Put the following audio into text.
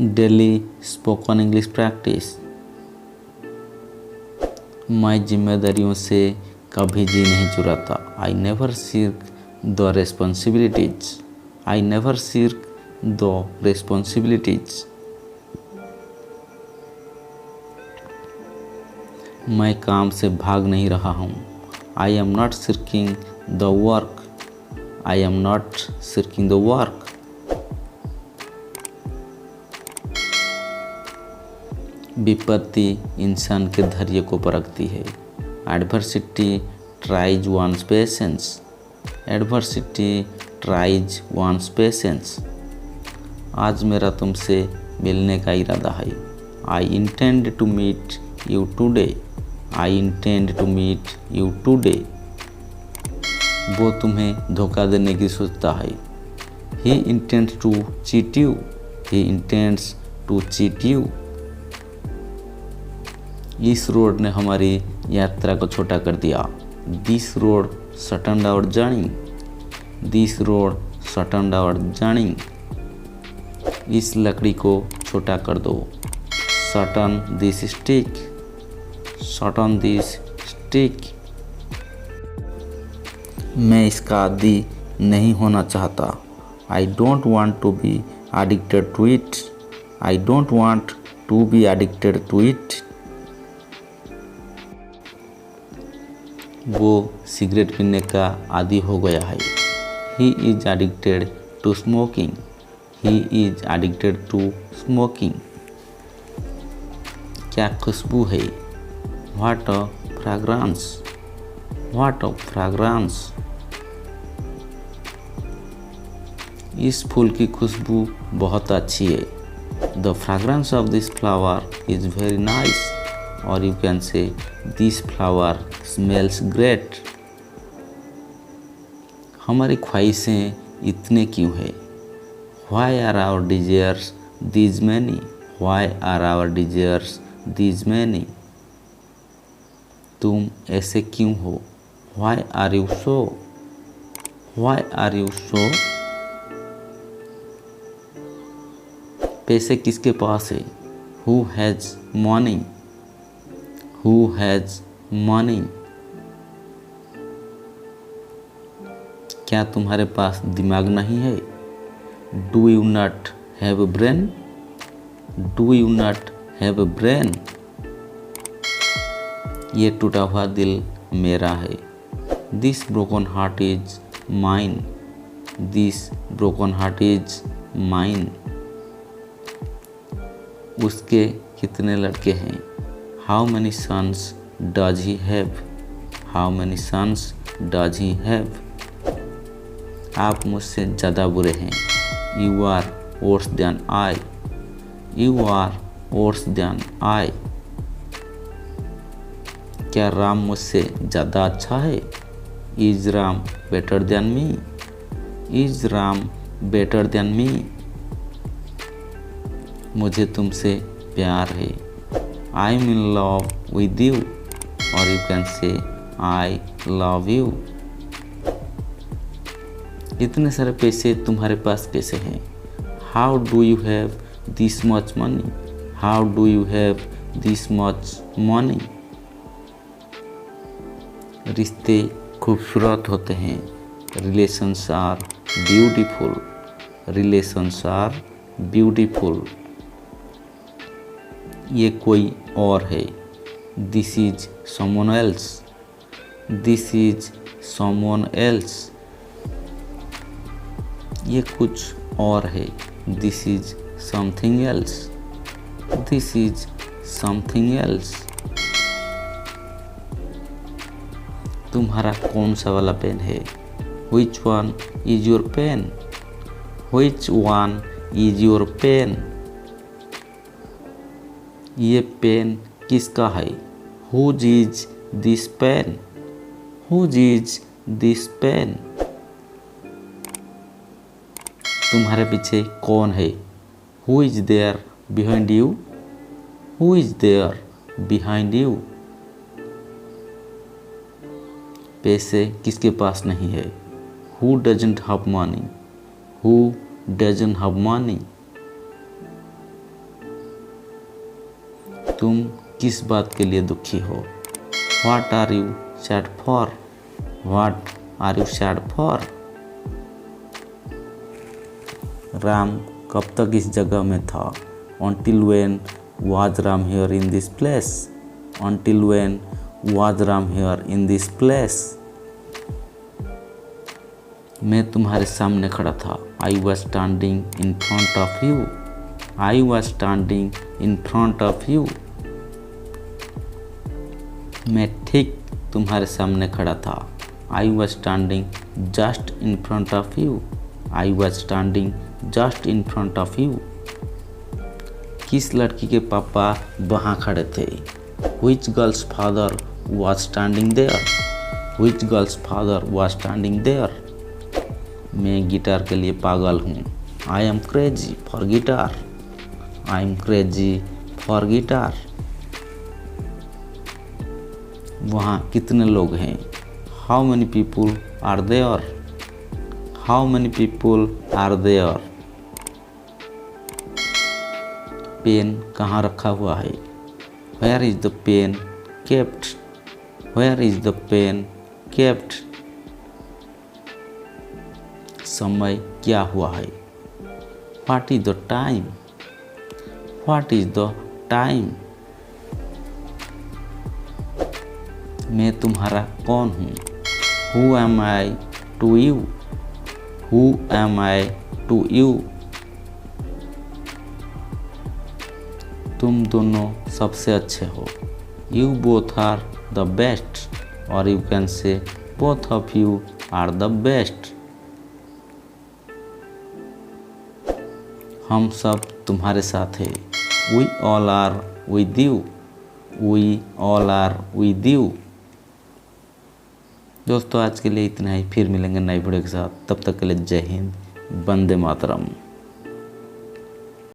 Daily spoken English practice. मैं जिम्मेदारियों से कभी जी नहीं चुराता। I never shirk the responsibilities. I never shirk the responsibilities. मैं काम से भाग नहीं रहा हूँ। I am not shirking the work. I am not shirking the work. विपत्ति इंसान के धैर्य को परखती है। Adversity tries one's patience. Adversity tries one's patience. आज मेरा तुमसे मिलने का इरादा है। I intend to meet you today. I intend to meet you today. वो तुम्हें धोखा देने की सोचता है। ही इंटेंड्स टू चीट यू। ही इंटेंड्स टू चीट यू। इस रोड ने हमारी यात्रा को छोटा कर दिया। This road shortened our journey. This road shortened our journey. इस लकड़ी को छोटा कर दो। Shorten this stick. Shorten this stick. मैं इसका आदी नहीं होना चाहता। I don't want to be addicted to it. I don't want to be addicted to it. वो सिगरेट पीने का आदी हो गया है। He is addicted to smoking. He is addicted to smoking. क्या खुशबू है। What a fragrance. What a fragrance. इस फूल की खुशबू बहुत अच्छी है। The fragrance of this flower is very nice. और you can say this flower smells great. हमारी ख्वाहिशें इतने क्यों है। Why are our desires these many. Why are our desires these many. तुम ऐसे क्यों हो। Y are you so. Why are you so. पैसे किसके पास है। Who has money. Who has money. क्या तुम्हारे पास दिमाग नहीं है। Do you not have a brain. Do you not have a brain. ये टूटा हुआ दिल मेरा है। This broken heart is mine. This broken heart is mine. उसके कितने लड़के हैं। How many sons does he have. How many sons does he have. आप मुझसे ज़्यादा बुरे हैं। You are worse than I. You are worse than I. क्या राम मुझसे ज़्यादा अच्छा है। Is Ram better than me. Is Ram better than me. मुझे तुमसे प्यार है। I am in love with you. और you can say I love you. इतने सारे पैसे तुम्हारे पास कैसे हैं। How do you have this much money. How do you have this much money. रिश्ते खूबसूरत होते हैं। Relations are beautiful. Relations are beautiful. ये कोई और है। This is someone else. This is someone else. ये कुछ और है। This is something else. This is something else. तुम्हारा कौन सा वाला पेन है। Which one is your pen? Which one is your pen? ये पेन किसका है। Whose is this pen? Whose is this pen? तुम्हारे पीछे कौन है। Who is there behind you? Who is there behind you? पैसे किसके पास नहीं है। Who doesn't have money? Who doesn't have money? तुम किस बात के लिए दुखी हो? What are you sad for? What are you sad for? Ram कब तक इस जगह में था? Until when was Ram here in this place? Until when was Ram here in this place? मैं तुम्हारे सामने खड़ा था। I was standing in front of you. I was standing in front of you. मैं ठीक तुम्हारे सामने खड़ा था। I was standing just in front of you. I was standing just in front of you. किस लड़की के पापा वहाँ खड़े थे? Which girl's father was standing there? Which girl's father was standing there? मैं गिटार के लिए पागल हूँ। I am crazy for guitar. I am crazy for guitar. वहाँ कितने लोग हैं? How many people are there? How many people are there? Pen कहाँ रखा हुआ है? Where is the pen kept? Where is the pen kept? समय क्या हुआ है? What is the time? What is the time? मैं तुम्हारा कौन हूँ? Who am I to you? Who am I to you? तुम दोनों सबसे अच्छे हो। You both are the best, or you can say both of you are the best. हम सब तुम्हारे साथ हैं। We all are with you. We all are with you. दोस्तों आज के लिए इतना ही, फिर मिलेंगे नई वीडियो के साथ। तब तक के लिए जय हिंद, वंदे मातरम।